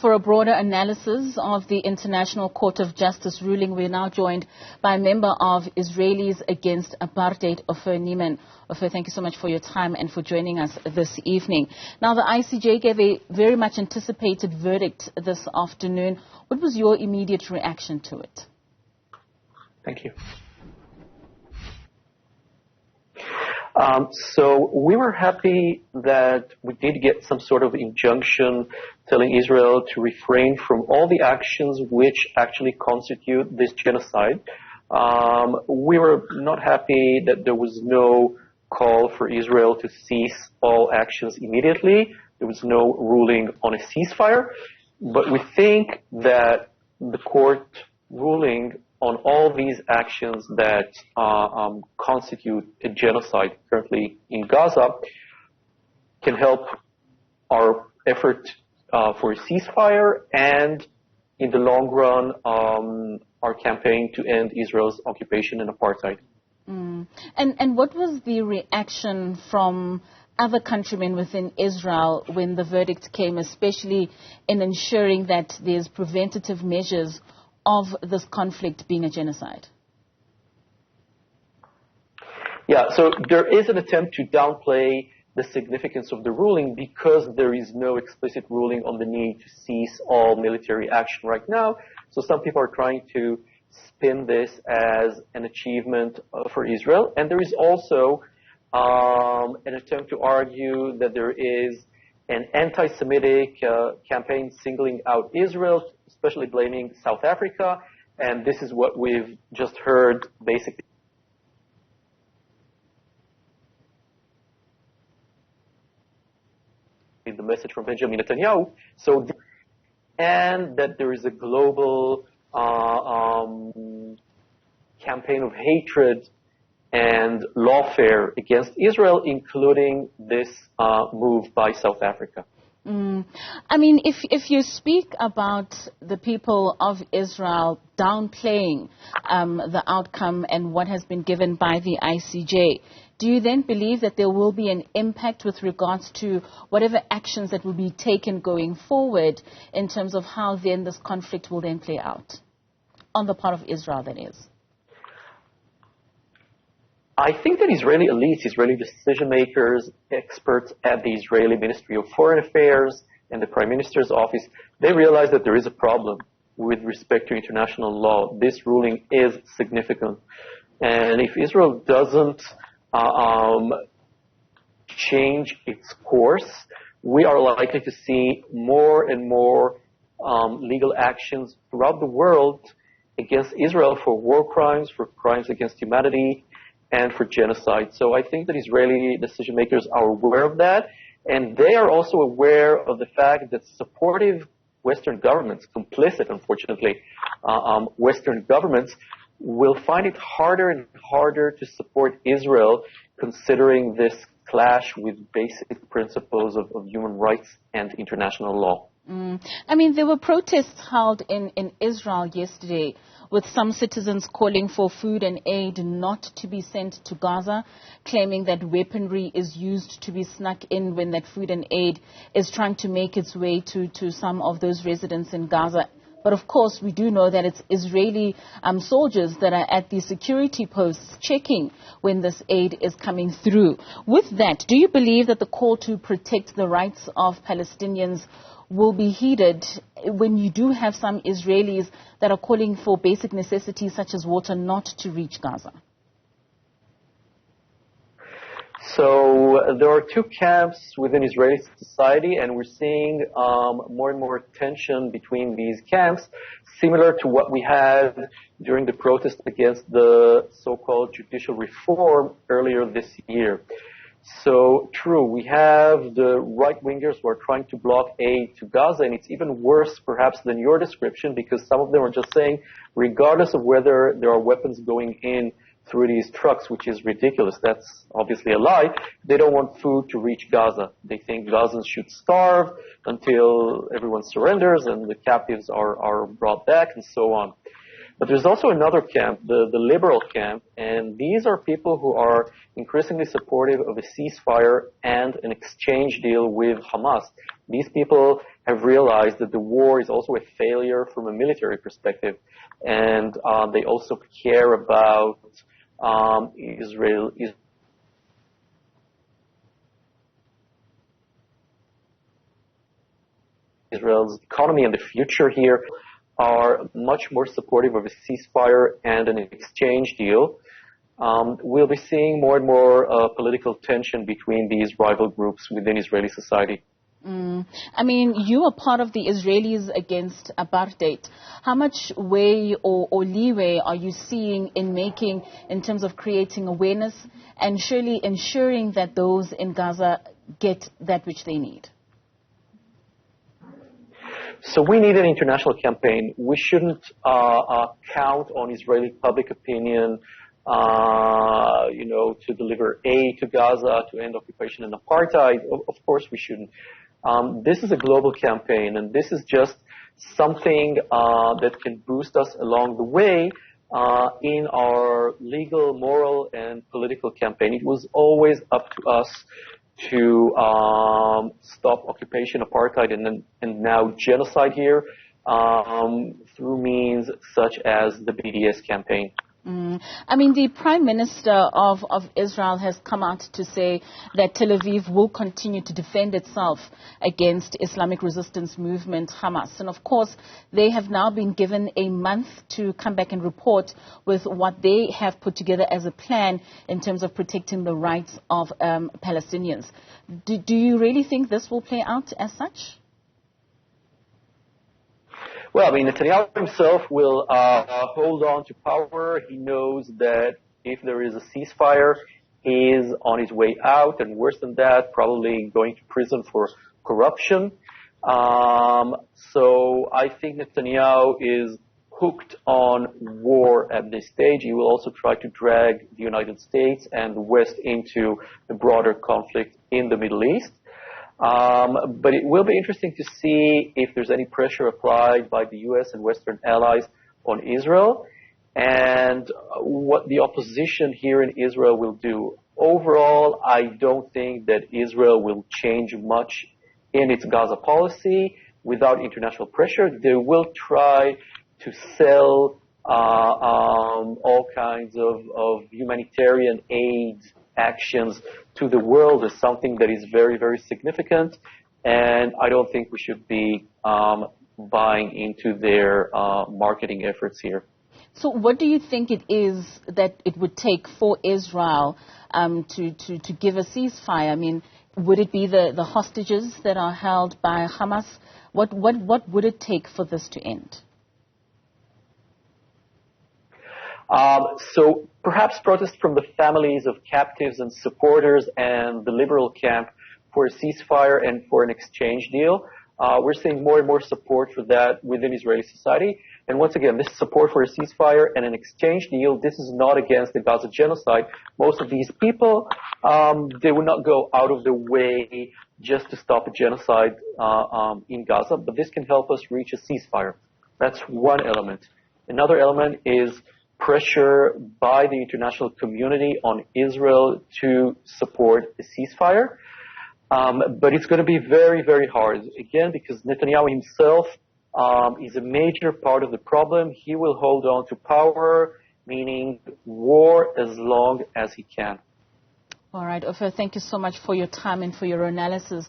For a broader analysis of the International Court of Justice ruling, we're now joined by a member of Israelis Against Apartheid, Ofer Neiman. Ofer, thank you so much for your time and for joining us this evening. Now, the ICJ gave a very much anticipated verdict this afternoon. What was your immediate reaction to it? Thank you. So we were happy that we did get some sort of injunction telling Israel to refrain from all the actions which actually constitute this genocide. We were not happy that there was no call for Israel to cease all actions immediately. There was no ruling on a ceasefire. But we think that the court ruling on all these actions that constitute a genocide currently in Gaza can help our effort for a ceasefire and, in the long run, our campaign to end Israel's occupation and apartheid. And what was the reaction from other countrymen within Israel when the verdict came, especially in ensuring that there's preventative measures of this conflict being a genocide? Yeah, so there is an attempt to downplay the significance of the ruling because there is no explicit ruling on the need to cease all military action right now. So some people are trying to spin this as an achievement for Israel. And there is also an attempt to argue that there is an anti-Semitic campaign singling out Israel, especially blaming South Africa, and this is what we've just heard basically in the message from Benjamin Netanyahu. So, and that there is a global campaign of hatred and lawfare against Israel, including this move by South Africa. I mean, if you speak about the people of Israel downplaying the outcome and what has been given by the ICJ, do you then believe that there will be an impact with regards to whatever actions that will be taken going forward in terms of how then this conflict will then play out on the part of Israel, that is? I think that Israeli elites, Israeli decision makers, experts at the Israeli Ministry of Foreign Affairs and the Prime Minister's office, they realize that there is a problem with respect to international law. This ruling is significant. And if Israel doesn't change its course, we are likely to see more and more legal actions throughout the world against Israel for war crimes, for crimes against humanity, and for genocide. So I think that Israeli decision makers are aware of that, and they are also aware of the fact that supportive Western governments, complicit, unfortunately, Western governments, will find it harder and harder to support Israel, considering this clash with basic principles of human rights and international law. I mean, there were protests held in Israel yesterday with some citizens calling for food and aid not to be sent to Gaza, claiming that weaponry is used to be snuck in when that food and aid is trying to make its way to some of those residents in Gaza. But of course, we do know that it's Israeli soldiers that are at the security posts checking when this aid is coming through. With that, do you believe that the call to protect the rights of Palestinians will be heeded when you do have some Israelis that are calling for basic necessities such as water not to reach Gaza? So there are two camps within Israeli society, and we're seeing more and more tension between these camps, similar to what we had during the protest against the so-called judicial reform earlier this year. So true, we have the right-wingers who are trying to block aid to Gaza, and it's even worse perhaps than your description, because some of them are just saying, regardless of whether there are weapons going in through these trucks, which is ridiculous, that's obviously a lie, they don't want food to reach Gaza. They think Gazans should starve until everyone surrenders and the captives are brought back and so on. But there's also another camp, the liberal camp, and these are people who are increasingly supportive of a ceasefire and an exchange deal with Hamas. These people have realized that the war is also a failure from a military perspective, and they also care about Israel's economy and the future here, are much more supportive of a ceasefire and an exchange deal. We'll be seeing more and more political tension between these rival groups within Israeli society. I mean, you are part of the Israelis Against Apartheid. How much way or leeway are you seeing in terms of creating awareness and surely ensuring that those in Gaza get that which they need? So we need an international campaign. We shouldn't count on Israeli public opinion, to deliver aid to Gaza, to end occupation and apartheid. Of course we shouldn't. This is a global campaign, and this is just something that can boost us along the way in our legal, moral, and political campaign. It was always up to us to stop occupation, apartheid, and now genocide here through means such as the BDS campaign. I mean, the Prime Minister of Israel has come out to say that Tel Aviv will continue to defend itself against Islamic resistance movement Hamas. And of course, they have now been given a month to come back and report with what they have put together as a plan in terms of protecting the rights of Palestinians. Do you really think this will play out as such? Well, I mean, Netanyahu himself will hold on to power. He knows that if there is a ceasefire, he is on his way out, and worse than that, probably going to prison for corruption. So I think Netanyahu is hooked on war at this stage. He will also try to drag the United States and the West into a broader conflict in the Middle East. But it will be interesting to see if there's any pressure applied by the U.S. and Western allies on Israel and what the opposition here in Israel will do. Overall, I don't think that Israel will change much in its Gaza policy without international pressure. They will try to sell all kinds of humanitarian aid actions to the world as something that is very, very significant, and I don't think we should be buying into their marketing efforts here. So what do you think it is that it would take for Israel to give a ceasefire? I mean, would it be the hostages that are held by Hamas? What would it take for this to end? So perhaps protests from the families of captives and supporters and the liberal camp for a ceasefire and for an exchange deal. We're seeing more and more support for that within Israeli society. And once again, this support for a ceasefire and an exchange deal, this is not against the Gaza genocide. Most of these people, they will not go out of the way just to stop a genocide in Gaza, but this can help us reach a ceasefire. That's one element. Another element is pressure by the international community on Israel to support a ceasefire. But it's going to be very, very hard, again, because Netanyahu himself is a major part of the problem. He will hold on to power, meaning war, as long as he can. All right, Ofer, thank you so much for your time and for your analysis.